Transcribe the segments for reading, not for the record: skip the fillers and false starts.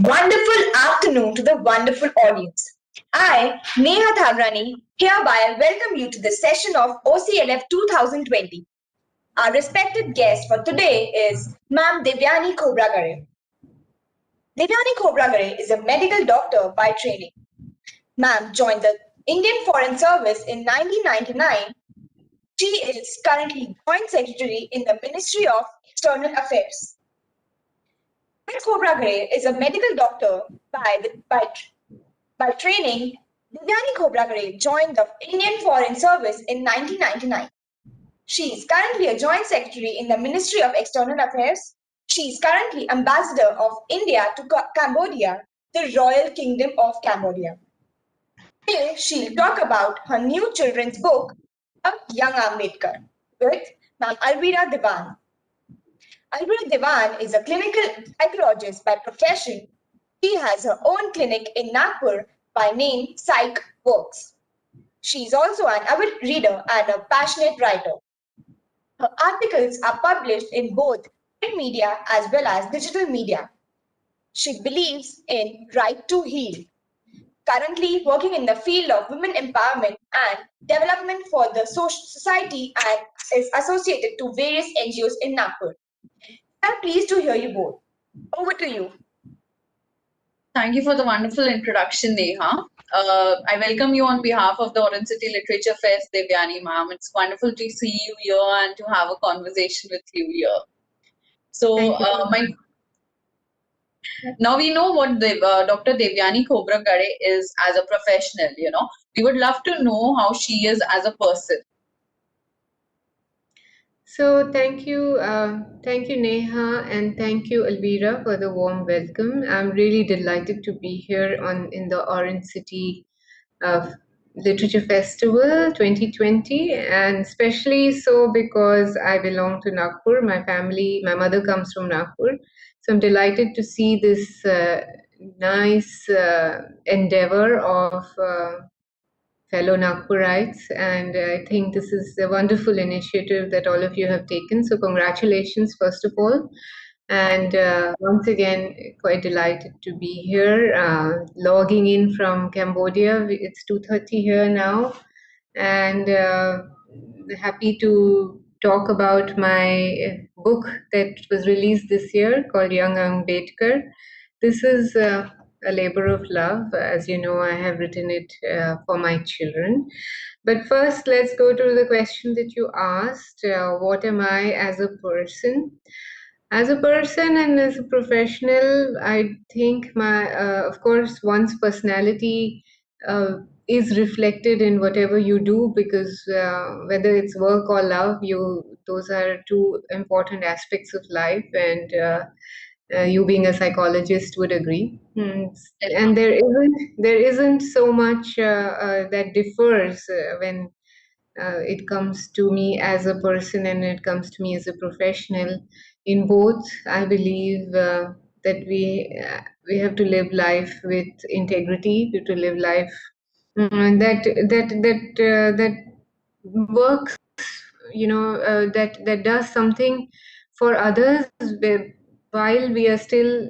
wonderful afternoon to the wonderful audience. I, Neha Thavrani, hereby welcome you to the session of OCLF 2020. Our respected guest for today is Ma'am Devyani Khobragade. Devyani Khobragade is a medical doctor by training. Ma'am joined the Indian Foreign Service in 1999. She is currently Joint Secretary in the Ministry of External Affairs. Ms. Khobragade is a medical doctor by training. Devyani Khobragade joined the Indian Foreign Service in 1999. She is currently a Joint Secretary in the Ministry of External Affairs. She is currently Ambassador of India to Cambodia, the Royal Kingdom of Cambodia. Today, she'll talk about her new children's book, A Young Ambedkar, with Ma'am Alvira Diwan. Alvira Diwan is a clinical psychologist by profession. She has her own clinic in Nagpur by name Psych Works. She is also an avid reader and a passionate writer. Her articles are published in both print media as well as digital media. She believes in right to heal. Currently working in the field of women empowerment and development for the society and is associated to various NGOs in Nagpur. I'm pleased to hear you both. Over to you. Thank you for the wonderful introduction, Neha. I welcome you on behalf of the Orange City Literature Fest, Devyani ma'am. It's wonderful to see you here and to have a conversation with you here. So, now we know what Dr. Devyani Khobragade is as a professional, We would love to know how she is as a person. So thank you Neha, and thank you Alvira for the warm welcome. I'm really delighted to be here in the Orange City Literature Festival 2020, and especially so because I belong to Nagpur. My mother comes from Nagpur, so I'm delighted to see this nice endeavor of fellow Nagpurites, and I think this is a wonderful initiative that all of you have taken. So congratulations, first of all. And once again, quite delighted to be here, logging in from Cambodia. It's 2:30 here now, and happy to talk about my book that was released this year called Young Ambedkar. This is a labor of love. As you know, I have written it for my children. But first, let's go to the question that you asked. What am I as a person? As a person and as a professional, I think of course, one's personality is reflected in whatever you do, because whether it's work or love, those are two important aspects of life, and you being a psychologist would agree. And there isn't so much that differs when it comes to me as a person and it comes to me as a professional. In both, I believe that we have to live life with integrity, to live life that works, that does something for others, while we are still,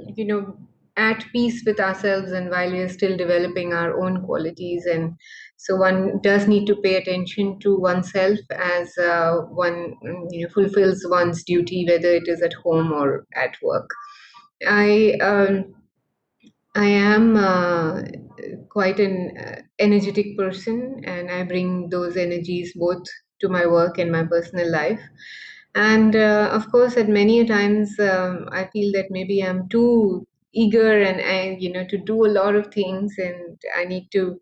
at peace with ourselves, and while we are still developing our own qualities. And so one does need to pay attention to oneself as one fulfills one's duty, whether it is at home or at work. I am quite an energetic person, and I bring those energies both to my work and my personal life. And of course, at many times, I feel that maybe I'm too eager and to do a lot of things, and I need to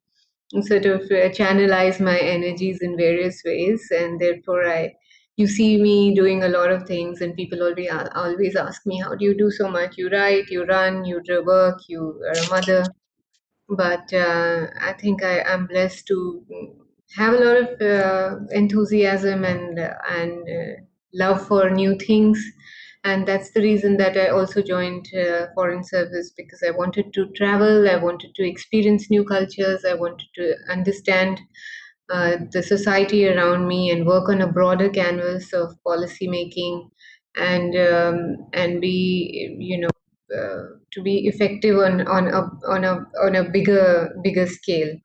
sort of channelize my energies in various ways, and therefore you see me doing a lot of things, and people always ask me, how do you do so much? You write, you run, you work, you are a mother. But I think I'm blessed to have a lot of enthusiasm and love for new things. And that's the reason that I also joined Foreign Service, because I wanted to travel, I wanted to experience new cultures, I wanted to understand the society around me and work on a broader canvas of policy making, and be to be effective on a bigger scale.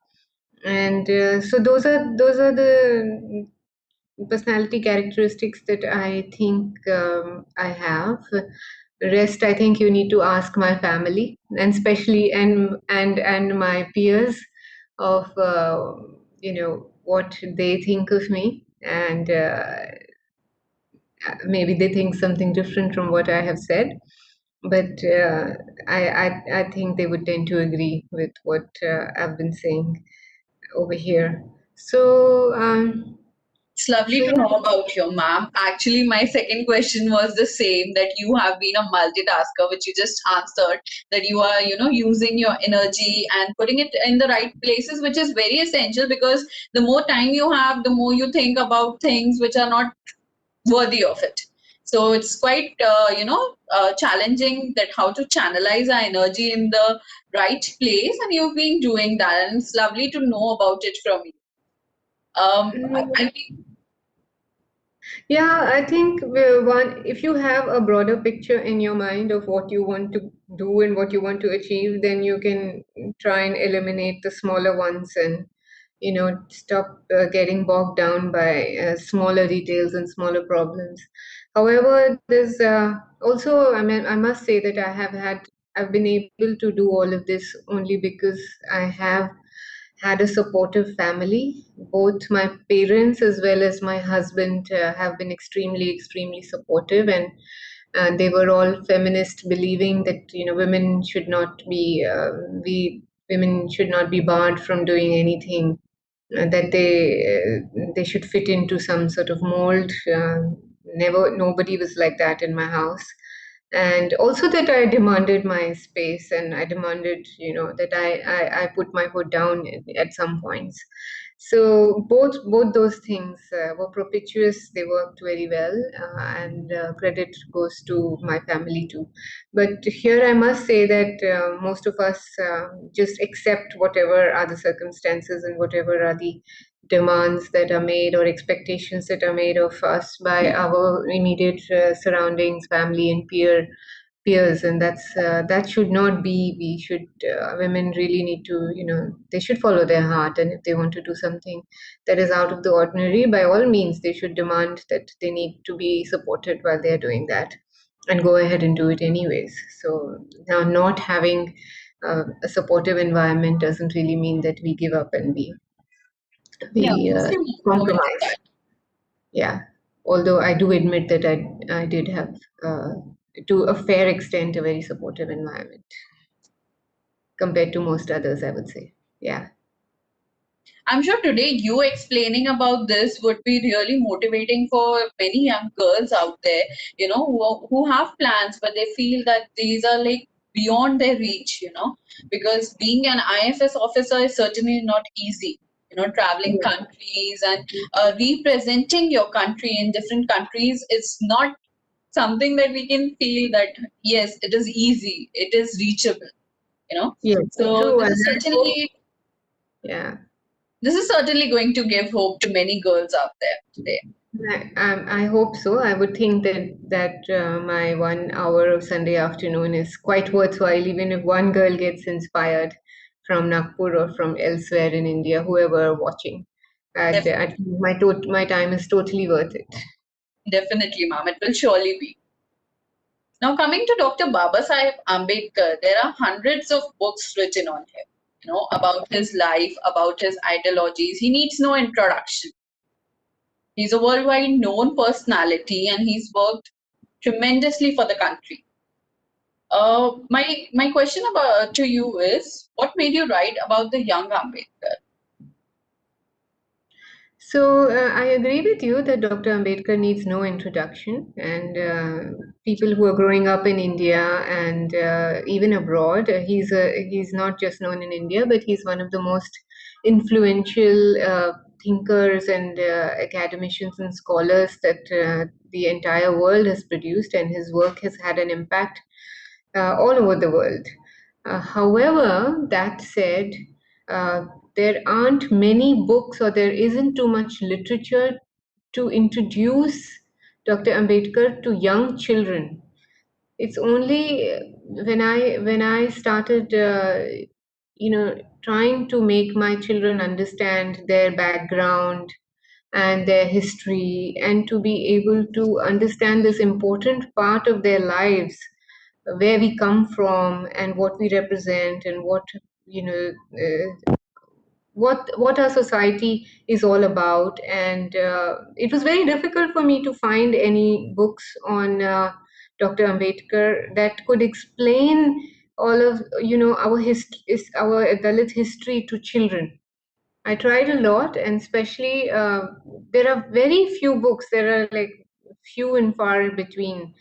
And so those are the personality characteristics that I think I have. Rest, I think you need to ask my family, and especially and my peers of what they think of me, and maybe they think something different from what I have said. But I think they would tend to agree with what I've been saying over here. So It's lovely so to know yeah. about you, ma'am. Actually, my second question was the same, that you have been a multitasker, which you just answered, that you are, using your energy and putting it in the right places, which is very essential, because the more time you have, the more you think about things which are not worthy of it. So it's quite, challenging, that how to channelize our energy in the right place, and you've been doing that, and it's lovely to know about it from you. I mean, Yeah, I think if you have a broader picture in your mind of what you want to do and what you want to achieve, then you can try and eliminate the smaller ones and, stop getting bogged down by smaller details and smaller problems. However, there's also, I mean, I must say that I've been able to do all of this only because I have had a supportive family. Both my parents as well as my husband have been extremely supportive, and they were all feminist, believing that women should not be women should not be barred from doing anything, that they should fit into some sort of mold. Never, nobody was like that in my house. And also that I demanded my space, and I demanded, that I put my foot down at some points. So both those things were propitious. They worked very well, and credit goes to my family too. But here I must say that most of us just accept whatever are the circumstances and whatever are the demands that are made or expectations that are made of us by our immediate surroundings, family, and peers, and that should not be. We should women really need to, they should follow their heart, and if they want to do something that is out of the ordinary, by all means they should demand that they need to be supported while they are doing that, and go ahead and do it anyways. So now, not having a supportive environment doesn't really mean that we give up and yeah, we what's your moment on compromise. that? Yeah, although I do admit that I did have, uh, to a fair extent, a very supportive environment compared to most others, I would say. Yeah. I'm sure today you explaining about this would be really motivating for many young girls out there, who have plans, but they feel that these are like beyond their reach, because being an IFS officer is certainly not easy. Traveling Yeah. countries and representing your country in different countries is not something that we can feel that, yes, it is easy, it is reachable, Yes, so true. this And is I hope, certainly yeah. going to give hope to many girls out there today. I hope so. I would think that my 1 hour of Sunday afternoon is quite worthwhile, even if one girl gets inspired from Nagpur or from elsewhere in India, whoever watching. Def- I think my time is totally worth it. Definitely, ma'am. It will surely be. Now, coming to Dr. Babasaheb Ambedkar, there are hundreds of books written on him, about his life, about his ideologies. He needs no introduction. He's a worldwide known personality, and he's worked tremendously for the country. My question about to you is, what made you write about the young Ambedkar? So I agree with you that Dr. Ambedkar needs no introduction, and people who are growing up in India and even abroad, he's not just known in India, but he's one of the most influential thinkers and academicians and scholars that the entire world has produced, and his work has had an impact all over the world. However, that said, uh, there aren't many books or there isn't too much literature to introduce Dr. Ambedkar to young children. It's only when I started, trying to make my children understand their background and their history, and to be able to understand this important part of their lives, where we come from and what we represent, and what you know what our society is all about. And it was very difficult for me to find any books on Dr. Ambedkar that could explain all of our Dalit history to children. I tried a lot, and especially there are very few books. There are like few and far between.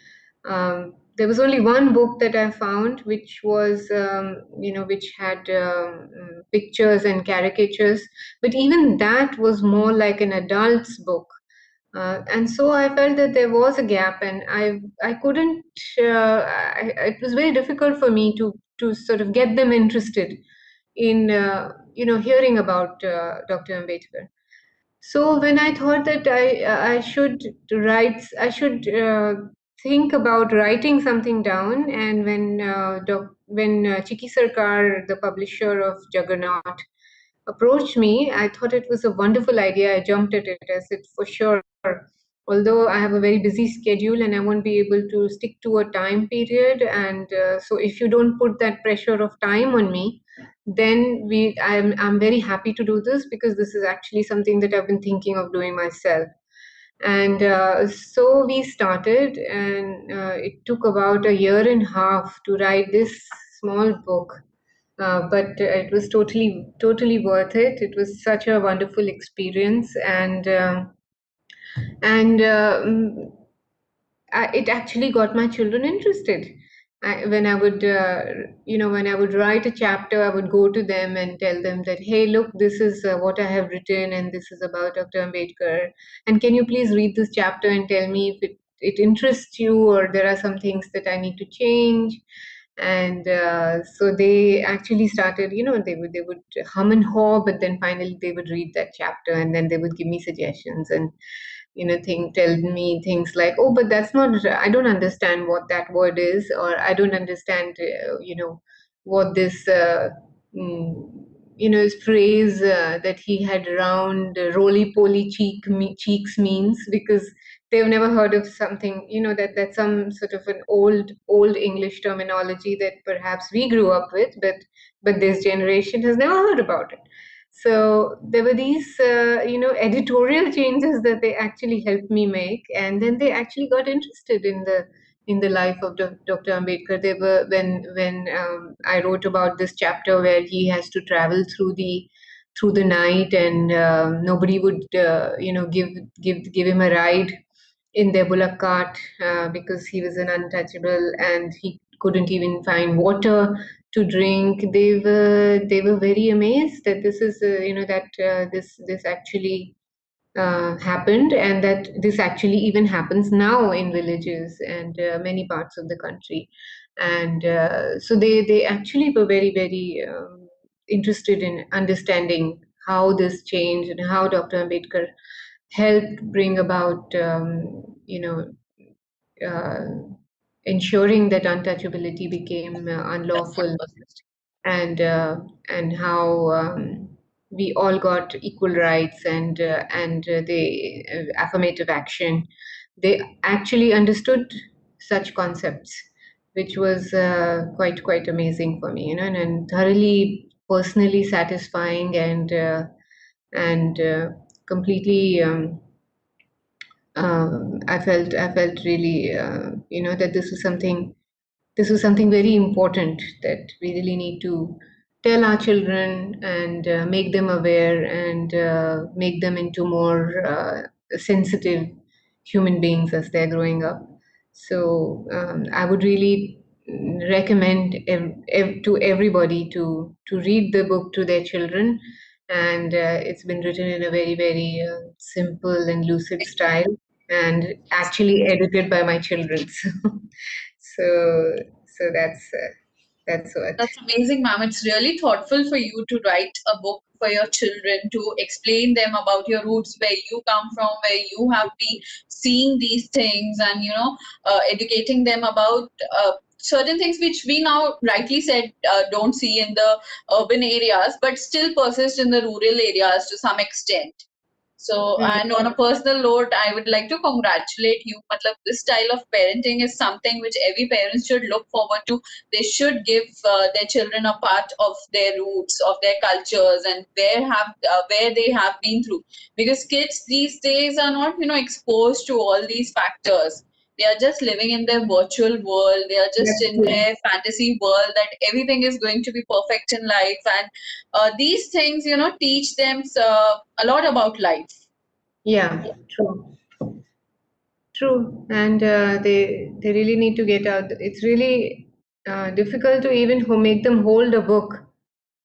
There was only one book that I found, which was, which had pictures and caricatures, but even that was more like an adult's book. And so I felt that there was a gap, and I couldn't. It was very difficult for me to sort of get them interested in hearing about Dr. Ambedkar. So when I thought that I should write, I should think about writing something down, and when Chiki Sarkar, the publisher of Juggernaut, approached me, I thought it was a wonderful idea. I jumped at it. I said, for sure. Although I have a very busy schedule and I won't be able to stick to a time period, and so if you don't put that pressure of time on me, then I'm very happy to do this, because this is actually something that I've been thinking of doing myself. And so we started, and it took about a year and a half to write this small book. But it was totally worth it. It was such a wonderful experience, and it actually got my children interested. When I would, when I would write a chapter, I would go to them and tell them that, hey, look, this is what I have written, and this is about Dr. Ambedkar. And can you please read this chapter and tell me if it interests you, or there are some things that I need to change? And so they actually started, they would hum and haw, but then finally they would read that chapter, and then they would give me suggestions, and tell me things like, oh, but that's not, I don't understand what that word is, or I don't understand what this phrase that he had around roly poly cheeks means, because they've never heard of something, that's some sort of an old English terminology that perhaps we grew up with, but this generation has never heard about it. So there were these, editorial changes that they actually helped me make, and then they actually got interested in the life of Dr. Ambedkar. They were when I wrote about this chapter where he has to travel through the night, and nobody would, give him a ride in their bullock cart, because he was an untouchable and he couldn't even find water to drink. They were very amazed that this is this actually happened, and that this actually even happens now in villages and many parts of the country. And so they actually were very interested in understanding how this changed, and how Dr. Ambedkar helped bring about uh, ensuring that untouchability became unlawful, and and how we all got equal rights, and the affirmative action. They actually understood such concepts, which was quite amazing for me, and thoroughly personally satisfying, and completely. I felt really, that this was something very important, that we really need to tell our children, and make them aware, and make them into more sensitive human beings as they're growing up. So I would really recommend to everybody to read the book to their children, and it's been written in a very simple and lucid style, and actually edited by my children. So so that's that's what. That's amazing, ma'am. It's really thoughtful for you to write a book for your children to explain them about your roots, where you come from, where you have been seeing these things, and educating them about certain things which we now rightly said don't see in the urban areas, but still persist in the rural areas to some extent. So, Hmm. and on a personal note, I would like to congratulate you. Matlab, this style of parenting is something which every parent should look forward to. They should give their children a part of their roots, of their cultures, and where they have been through. Because kids these days are not, exposed to all these factors. They are just living in their virtual world. They are just That's in true. their fantasy world that everything is going to be perfect in life, and these things, teach them a lot about life. Yeah, true. True, and they really need to get out. It's really difficult to even make them hold a book,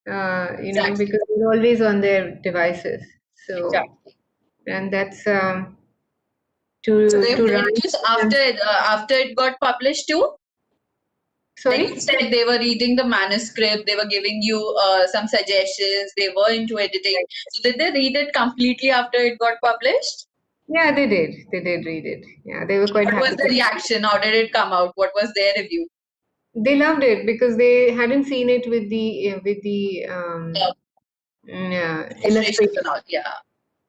Exactly. because they're always on their devices. So, Exactly. and that's So to they've read write this them. after it got published too. Like you Sorry? said, they were reading the manuscript. They were giving you some suggestions. They were into editing. So did they read it completely after it got published? Yeah, they did. They did read it. Yeah, they were quite What was happy the to. reaction? How did it come out? What was their review? They loved it because they hadn't seen it with the Uh, illustrations illustration. and all. Yeah.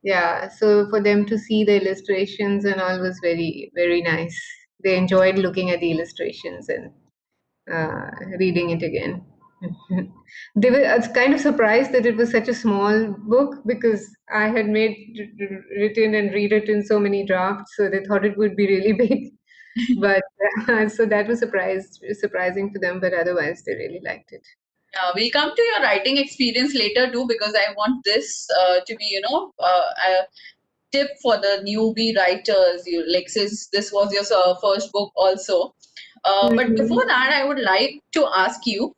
Yeah, so for them to see the illustrations and all was very, very nice. They enjoyed looking at the illustrations and reading it again. They were kind of surprised that it was such a small book because I had written and rewritten so many drafts, so they thought it would be really big. But so that was surprising for them, but otherwise they really liked it. We'll come to your writing experience later too, because I want this to be, a tip for the newbie writers. You like, since this was your first book also. But before Mhm. that, I would like to ask you,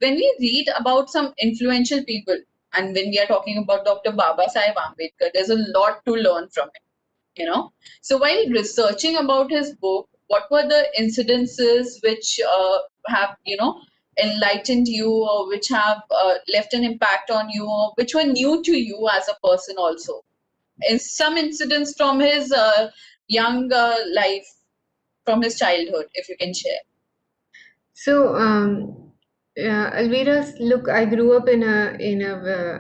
when we read about some influential people, and when we are talking about Dr. Baba Sahib Ambedkar, there's a lot to learn from him. So while researching about his book, what were the incidences which have enlightened you, or which have left an impact on you, or which were new to you as a person also? In some incidents from his young life, from his childhood, if you can share. So, Alvira, look, I grew up in a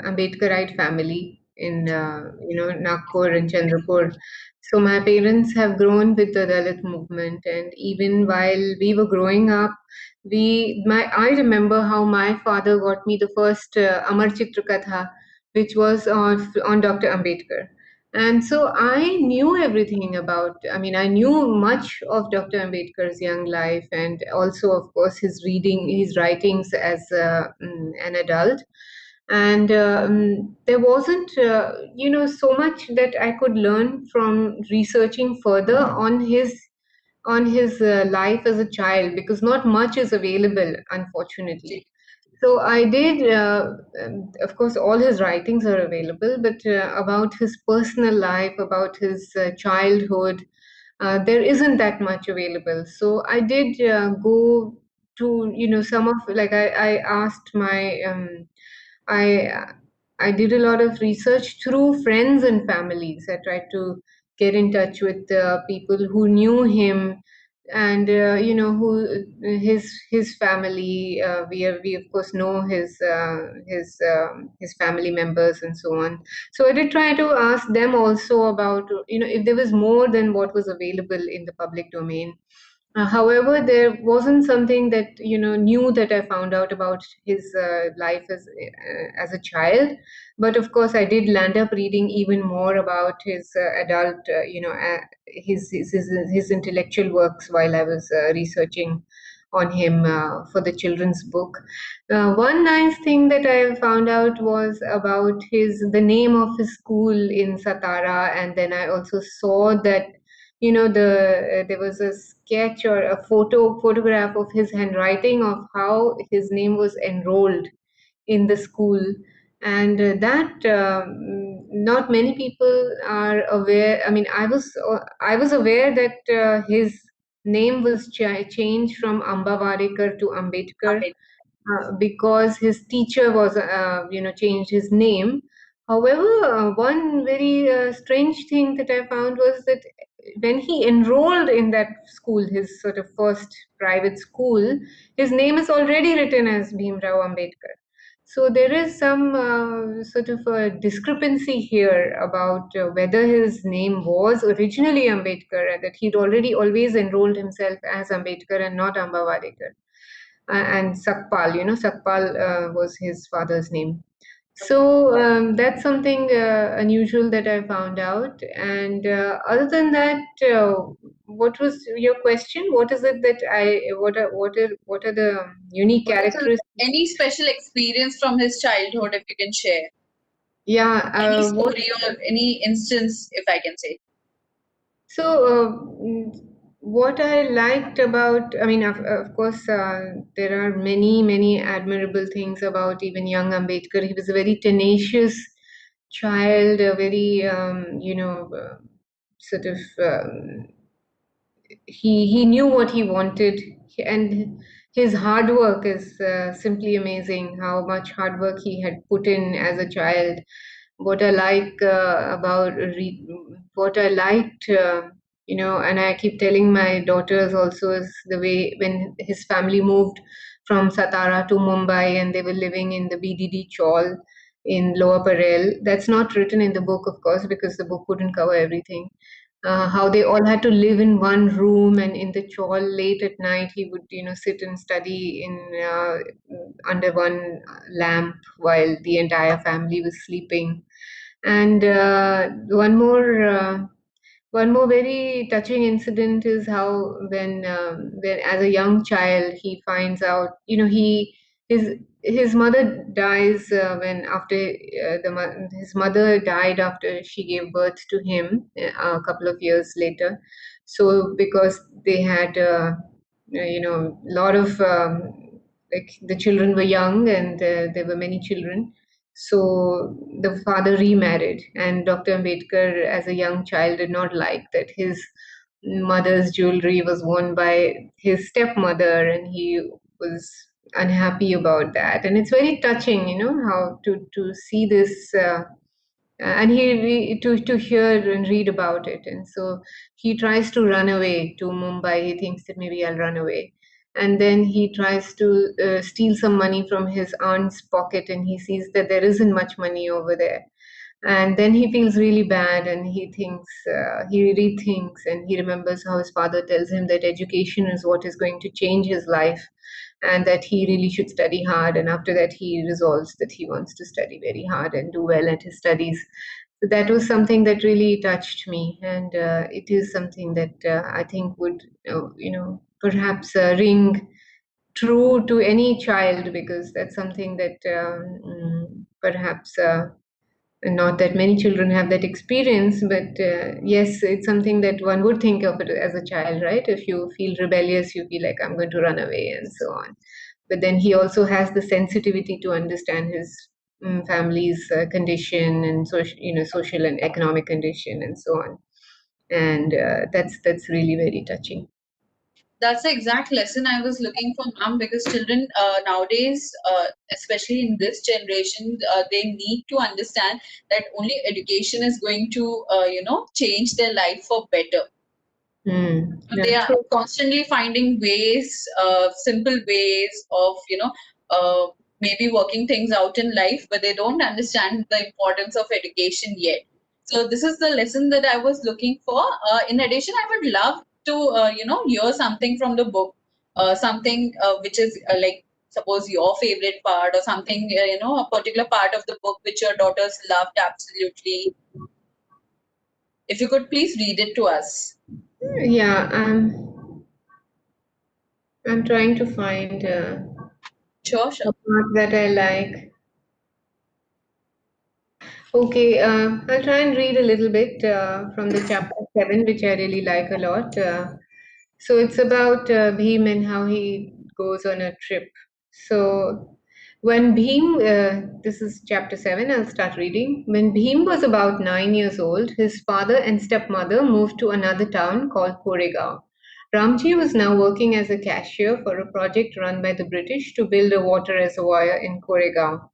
Ambedkarite family in Nagpur and Chandrapur. So my parents have grown with the Dalit movement, and even while we were growing up, I remember how my father got me the first Amar Chitra Katha, which was on Dr. Ambedkar. And so I knew everything about, I mean, I knew much of Dr. Ambedkar's young life and also, of course, his writings as an adult. And there wasn't, so much that I could learn from researching further on his life as a child because not much is available, unfortunately. So I did, of course, all his writings are available, but about his personal life, about his childhood, there isn't that much available. So I did go to, some of, like I asked I, I did a lot of research through friends and families. I tried to get in touch with people who knew him and who his family we of course know his family members and so on. So I did try to ask them also about if there was more than what was available in the public domain. However, there wasn't something that new that I found out about his life as a child. But of course, I did land up reading even more about his adult, his intellectual works while I was researching on him for the children's book. One nice thing that I found out was about the name of his school in Satara, and then I also saw that there was a sketch or a photograph of his handwriting of how his name was enrolled in the school, and that not many people are aware. I mean, I was aware that his name was changed from Ambavadekar to Ambedkar because his teacher was, changed his name. However, one very strange thing that I found was that when he enrolled in that school, his sort of first private school, his name is already written as Bhimrao Ambedkar. So there is some sort of a discrepancy here about whether his name was originally Ambedkar and that he'd already always enrolled himself as Ambedkar and not Ambavadekar. And Sakpal, Sakpal was his father's name. So that's something unusual that I found out. And other than that, what was your question? What is it that what are the unique What is characteristics? any special experience from his childhood, if you can share? Yeah, Any story or any instance, if I can say. So, what I liked about, I mean, of course, there are many admirable things about even young Ambedkar. He was a very tenacious child, a very, sort of, he knew what he wanted, and his hard work is simply amazing. How much hard work he had put in as a child. What I like what I liked, and I keep telling my daughters also, is the way when his family moved from Satara to Mumbai and they were living in the BDD chawl in Lower Parel. That's not written in the book, of course, because the book couldn't cover everything. How they all had to live in one room, and in the chawl late at night he would sit and study in under one lamp while the entire family was sleeping. And one more very touching incident is how when as a young child he finds out, his mother dies when after his mother died after she gave birth to him a couple of years later. So because they had a lot of like the children were young and there were many children, so the father remarried, and Dr. Ambedkar, as a young child, did not like that his mother's jewelry was worn by his stepmother, and he was unhappy about that. And it's very touching, how to see this. And to hear and read about it, and so he tries to run away to Mumbai. He thinks that maybe I'll run away, and then he tries to steal some money from his aunt's pocket, and he sees that there isn't much money over there, and then he feels really bad, and he rethinks, and he remembers how his father tells him that education is what is going to change his life, and that he really should study hard. And after that he resolves that he wants to study very hard and do well at his studies. So that was something that really touched me, and it is something that I think would perhaps ring true to any child, because that's something that perhaps not that many children have that experience, but yes, it's something that one would think of it as a child, right? If you feel rebellious, you feel like I'm going to run away and so on. But then he also has the sensitivity to understand his family's condition and social and economic condition and so on. And that's really very touching. That's the exact lesson I was looking for, ma'am, because children nowadays, especially in this generation, they need to understand that only education is going to, change their life for better. They Yeah, are true. constantly finding ways, simple ways of, maybe working things out in life, but they don't understand the importance of education yet. So this is the lesson that I was looking for. In addition, I would love to, hear something from the book, something which is like, suppose your favorite part or something, a particular part of the book which your daughters loved absolutely. If you could please read it to us. Yeah, I'm trying to find Sure, sure. a part that I like. Okay, I'll try and read a little bit from the chapter 7, which I really like a lot. So it's about Bhim and how he goes on a trip. So when this is chapter 7, I'll start reading. When Bhim was about 9 years old, his father and stepmother moved to another town called Koregaon, Ramji was now working as a cashier for a project run by the British to build a water reservoir in Koregaon.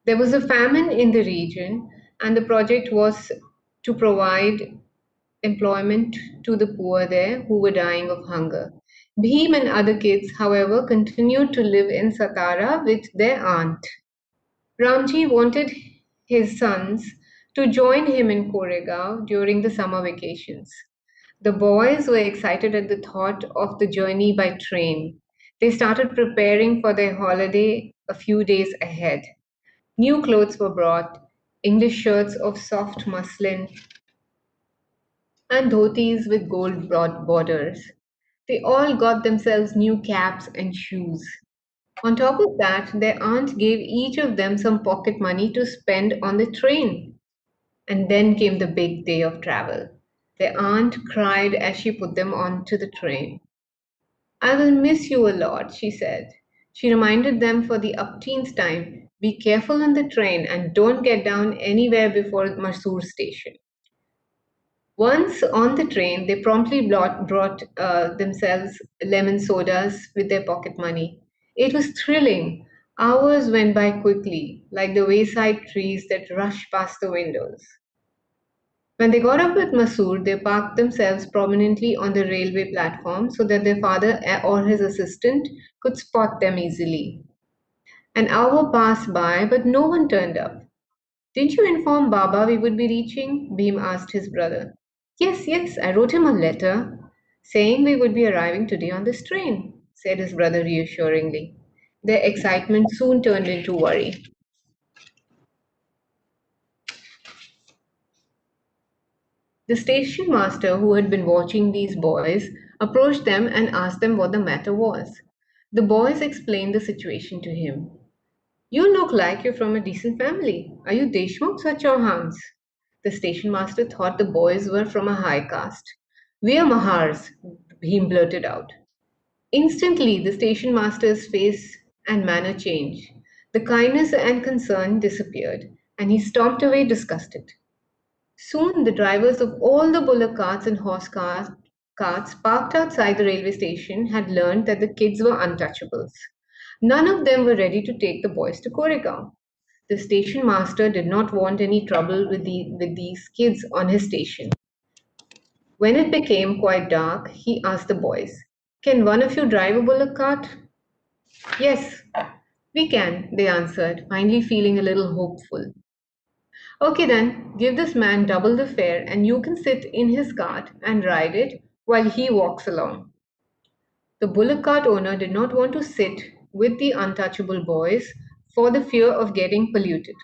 There was a famine in the region, and the project was to provide employment to the poor there who were dying of hunger. Bhim and other kids, however, continued to live in Satara with their aunt. Ramji wanted his sons to join him in Koregaon during the summer vacations. The boys were excited at the thought of the journey by train. They started preparing for their holiday a few days ahead. New clothes were brought, English shirts of soft muslin and dhotis with gold broad borders. They all got themselves new caps and shoes. On top of that, their aunt gave each of them some pocket money to spend on the train. And then came the big day of travel. Their aunt cried as she put them onto the train. I will miss you a lot, she said. She reminded them for the upteenth time, be careful on the train and don't get down anywhere before Mysore station. Once on the train, they promptly brought themselves lemon sodas with their pocket money. It was thrilling. Hours went by quickly, like the wayside trees that rush past the windows. When they got up at Masood, they parked themselves prominently on the railway platform so that their father or his assistant could spot them easily. An hour passed by, but no one turned up. Didn't you inform Baba we would be reaching? Bhim asked his brother. Yes, I wrote him a letter saying we would be arriving today on this train, said his brother reassuringly. Their excitement soon turned into worry. The station master, who had been watching these boys, approached them and asked them what the matter was. The boys explained the situation to him. You look like you're from a decent family. Are you Deshmukhs or Chauhans? The station master thought the boys were from a high caste. We are Mahars, Bhim blurted out. Instantly, the station master's face and manner changed. The kindness and concern disappeared, and he stomped away disgusted. Soon, the drivers of all the bullock carts and carts parked outside the railway station had learned that the kids were untouchables. None of them were ready to take the boys to Koregaon. The station master did not want any trouble with these kids on his station. When it became quite dark, he asked the boys, Can one of you drive a bullock cart? Yes, we can, they answered, finally feeling a little hopeful. Okay then, give this man double the fare and you can sit in his cart and ride it while he walks along. The bullock cart owner did not want to sit with the untouchable boys for the fear of getting polluted.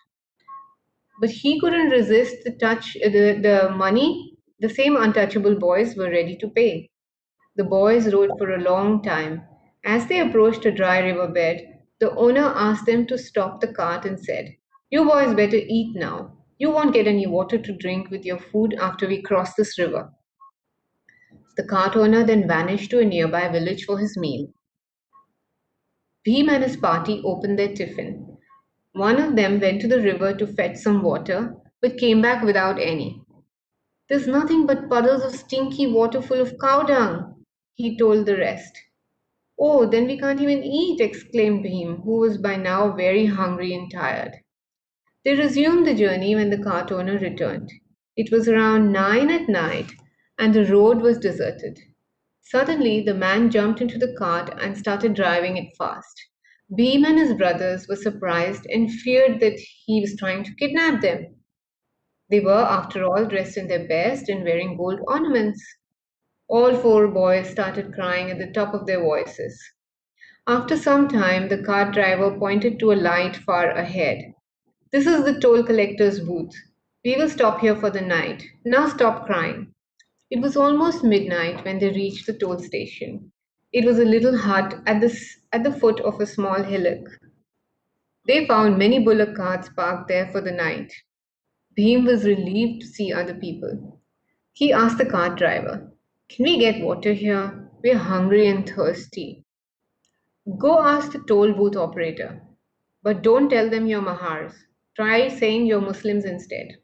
But he couldn't resist the money the same untouchable boys were ready to pay. The boys rode for a long time. As they approached a dry riverbed, the owner asked them to stop the cart and said, You boys better eat now. You won't get any water to drink with your food after we cross this river. The cart owner then vanished to a nearby village for his meal. Bhim and his party opened their tiffin. One of them went to the river to fetch some water, but came back without any. There's nothing but puddles of stinky water full of cow dung, he told the rest. Oh, then we can't even eat, exclaimed Bhim, who was by now very hungry and tired. They resumed the journey when the cart owner returned. It was around 9 at night, and the road was deserted. Suddenly, the man jumped into the cart and started driving it fast. Bhim and his brothers were surprised and feared that he was trying to kidnap them. They were, after all, dressed in their best and wearing gold ornaments. All four boys started crying at the top of their voices. After some time, the cart driver pointed to a light far ahead. This is the toll collector's booth. We will stop here for the night. Now stop crying. It was almost midnight when they reached the toll station. It was a little hut at the foot of a small hillock. They found many bullock carts parked there for the night. Bhim was relieved to see other people. He asked the cart driver, Can we get water here? We're hungry and thirsty. Go ask the toll booth operator. But don't tell them you're Mahars. Try saying you're Muslims instead.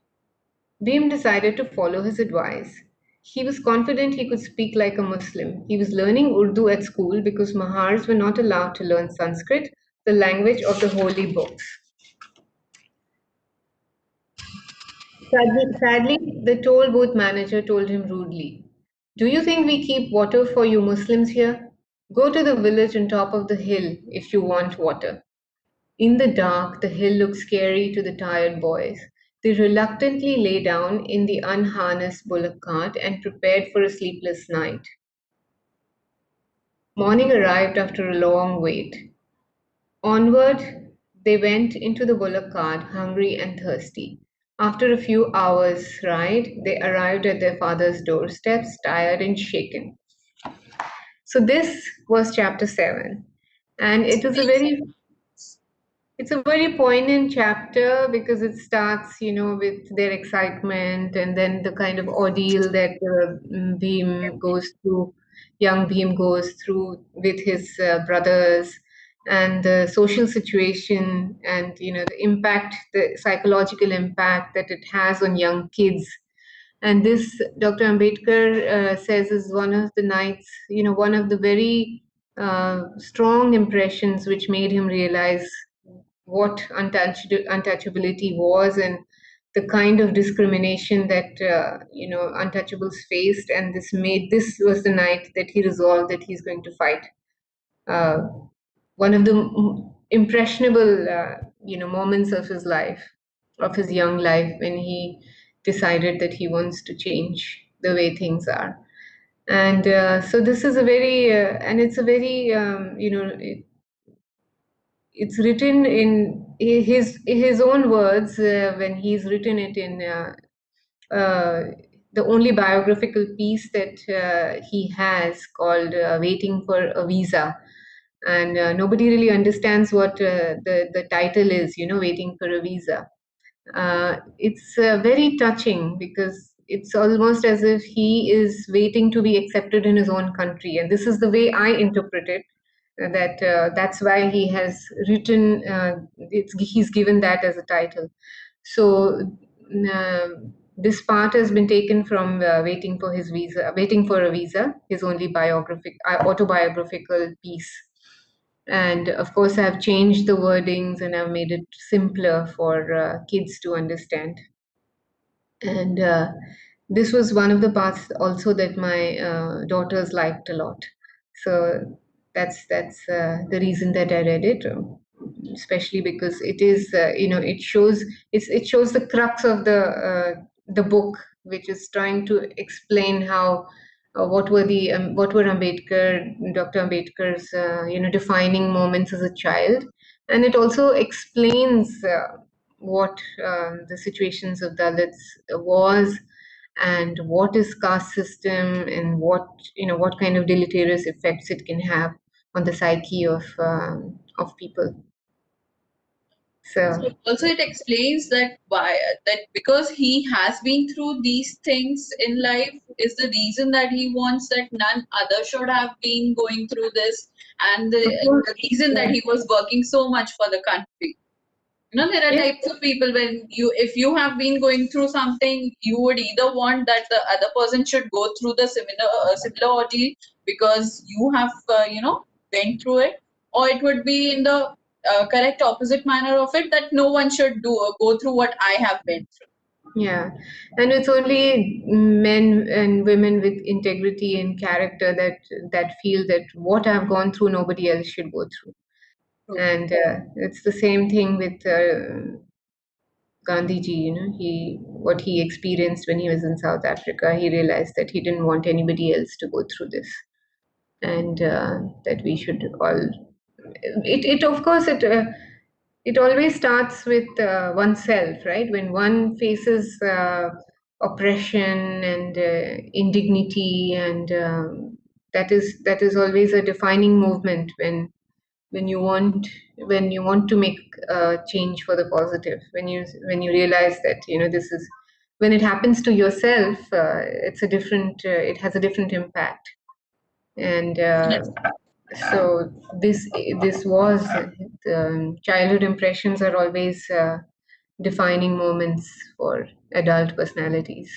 Bhim decided to follow his advice. He was confident he could speak like a Muslim. He was learning Urdu at school because Mahars were not allowed to learn Sanskrit, the language of the holy books. Sadly, the toll booth manager told him rudely, "Do you think we keep water for you Muslims here? Go to the village on top of the hill if you want water." In the dark, the hill looked scary to the tired boys. They reluctantly lay down in the unharnessed bullock cart and prepared for a sleepless night. Morning arrived after a long wait. Onward they went into the bullock cart, hungry and thirsty. After a few hours' ride, they arrived at their father's doorsteps, tired and shaken. So this was chapter 7. And it's a very poignant chapter because it starts, with their excitement and then the kind of ordeal that Bhim goes through, young Bhim goes through with his brothers, and the social situation, and the impact, the psychological impact that it has on young kids. And this, Dr. Ambedkar says, is one of the nights, one of the very strong impressions which made him realize what untouchability was, and the kind of discrimination that untouchables faced. And this was the night that he resolved that he's going to fight. uh, One of the impressionable moments of his life, of his young life, when he decided that he wants to change the way things are. And so this is a very and it's a very it's written in his own words, when he's written it in uh, the only biographical piece that he has, called Waiting for a Visa. And nobody really understands what the title is, Waiting for a Visa. It's very touching because it's almost as if he is waiting to be accepted in his own country, and this is the way I interpret it. That that's why he has written. He's given that as a title. So this part has been taken from Waiting for a Visa, his only autobiographical piece. And of course, I've changed the wordings and I've made it simpler for kids to understand. And this was one of the parts also that my daughters liked a lot. So that's the reason that I read it, especially because it is it shows the crux of the book, which is trying to explain how what were Dr. Ambedkar's defining moments as a child, and it also explains what the situations of Dalits was, and what is caste system, and what kind of deleterious effects it can have on the psyche of people. So So also it explains that because he has been through these things in life is the reason that he wants that none other should have been going through this, and the reason that he was working so much for the country. There are yeah, types of people when if you have been going through something, you would either want that the other person should go through the similar ordeal because you have went through it, or it would be in the correct opposite manner of it, that no one should go through what I have been through. yeah, and it's only men and women with integrity and character that feel that what I've gone through, nobody else should go through. True. And it's the same thing with Gandhiji. What he experienced when he was in South Africa, he realized that he didn't want anybody else to go through this, and that we should all. It of course it always starts with oneself, right? When one faces oppression and indignity, and that is always a defining movement when you want to make change for the positive, when you realize that this is when it happens to yourself, it has a different impact. And so this was childhood impressions are always defining moments for adult personalities.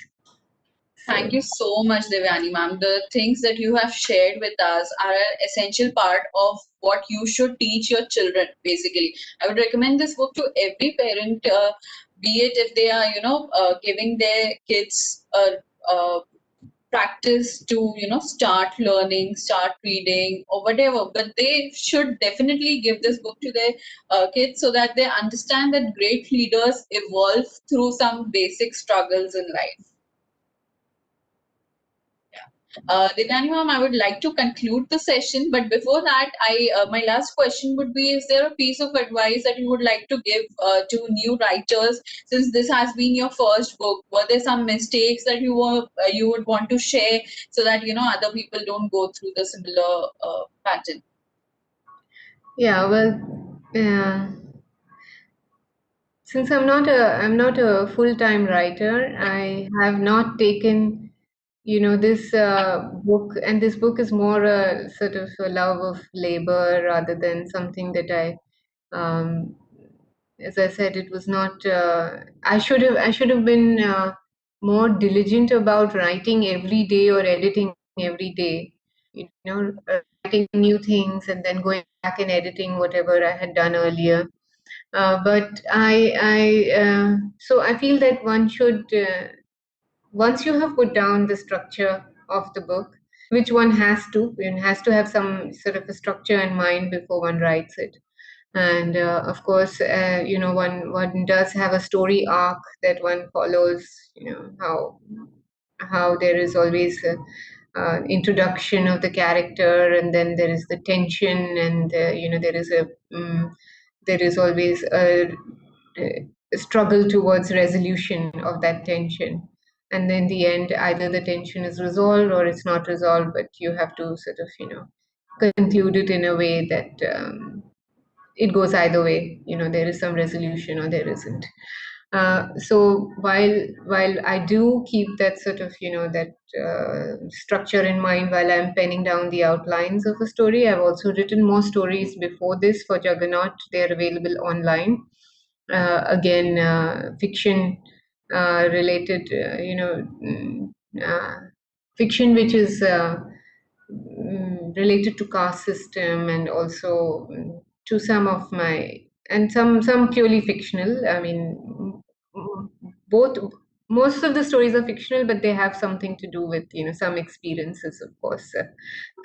Thank you so much, Devyani ma'am. The things that you have shared with us are an essential part of what you should teach your children, basically. I would recommend this book to every parent, be it if they are, giving their kids a practice to, start learning, start reading, or whatever. But they should definitely give this book to their kids so that they understand that great leaders evolve through some basic struggles in life. Devyani ma'am, I would like to conclude the session, but before that, my last question would be: is there a piece of advice that you would like to give to new writers, since this has been your first book? Were there some mistakes that you would want to share so that other people don't go through the similar pattern? Yeah, well, since I'm not a full-time writer, I have not taken, this book, and this book is more a sort of a love of labor rather than something that um, as I said, it was not. I should have been more diligent about writing every day or editing every day. Writing new things and then going back and editing whatever I had done earlier. So I feel that one should, once you have put down the structure of the book, which one has to have some sort of a structure in mind before one writes it. And of course, one does have a story arc that one follows. How there is always a introduction of the character, and then there is the tension, and there is always a struggle towards resolution of that tension. And then in the end, either the tension is resolved or it's not resolved, but you have to sort of conclude it in a way that it goes either way. There is some resolution or there isn't. So while I do keep that sort of that structure in mind while I'm penning down the outlines of a story, I've also written more stories before this for Juggernaut. They're available online. Again, fiction related, fiction which is related to caste system, and also to some of my, and some purely fictional. I mean, mm, both, most of the stories are fictional, but they have something to do with some experiences, of course,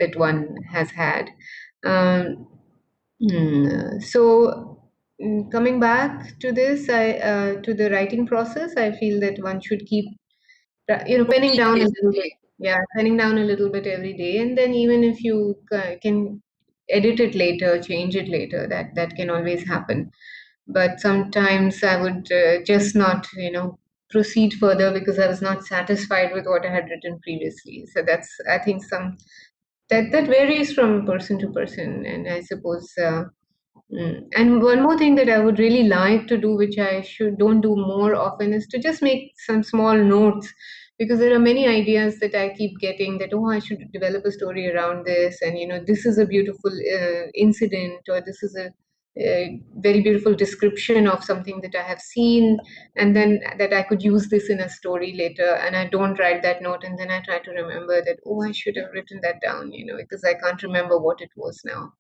that one has had. Um, Coming back to this, I to the writing process, I feel that one should keep penning Routine, down a little bit. basically. Yeah, penning down a little bit every day, and then even if you can edit it later, change it later, that can always happen. But sometimes I would just not proceed further because I was not satisfied with what I had written previously. So that's, I think, that varies from person to person, and I suppose. And one more thing that I would really like to do, which I should don't do more often, is to just make some small notes, because there are many ideas that I keep getting that, oh, I should develop a story around this, and this is a beautiful incident, or this is a very beautiful description of something that I have seen, and then that I could use this in a story later, and I don't write that note, and then I try to remember that, oh, I should have written that down, because I can't remember what it was now.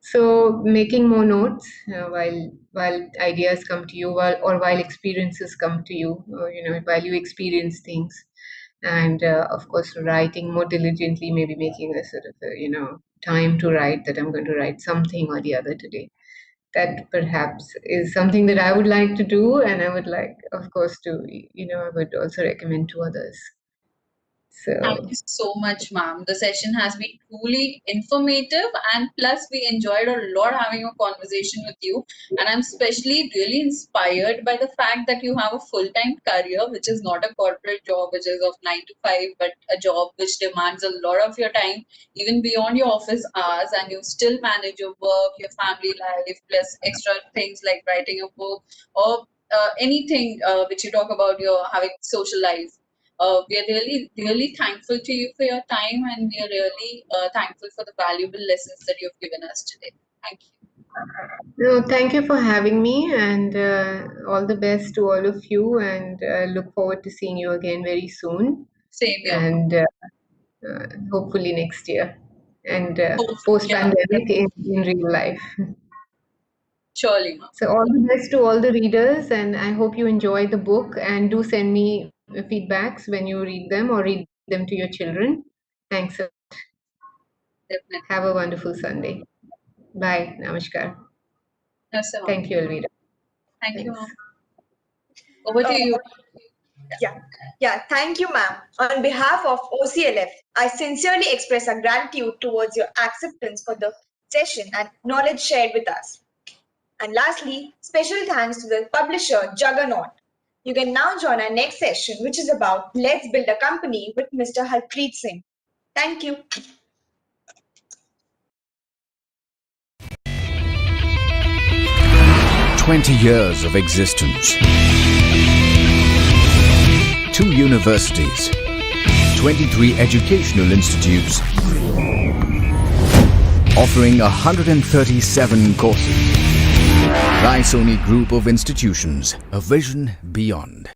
So making more notes while ideas come to you, while experiences come to you, or, while you experience things, and of course writing more diligently, maybe making a sort of time to write, that I'm going to write something or the other today. That perhaps is something that I would like to do, and I would like, of course, to I would also recommend to others. Thank So you so much, ma'am. The session has been truly informative, and plus, we enjoyed a lot having a conversation with you. And I'm especially really inspired by the fact that you have a full time career, which is not a corporate job, which is of 9 to 5, but a job which demands a lot of your time, even beyond your office hours. And you still manage your work, your family life, plus extra things like writing a book or anything which you talk about, your having social life. We are really, really thankful to you for your time, and we are really thankful for the valuable lessons that you've given us today. Thank you. no, thank you for having me, and all the best to all of you, and look forward to seeing you again very soon. Same here. and hopefully next year, and Hopefully, post-pandemic in real life. surely, ma'am. So all the best to all the readers, and I hope you enjoy the book, and do send me feedbacks when you read them or read them to your children. Thanks. Definitely. Have a wonderful Sunday. Bye. Namaskar. Yes, ma'am. Thank you, Alvira. Thank you, Thanks. ma'am. Over to you. Yeah, thank you, ma'am. On behalf of OCLF, I sincerely express our gratitude towards your acceptance for the session and knowledge shared with us. And lastly, special thanks to the publisher Juggernaut. You can now join our next session, which is about Let's Build a Company with Mr. Harpreet Singh. Thank you. "20 years of existence. 2 universities. 23 educational institutes. Offering 137 courses. Raisoni Group of Institutions. A vision beyond."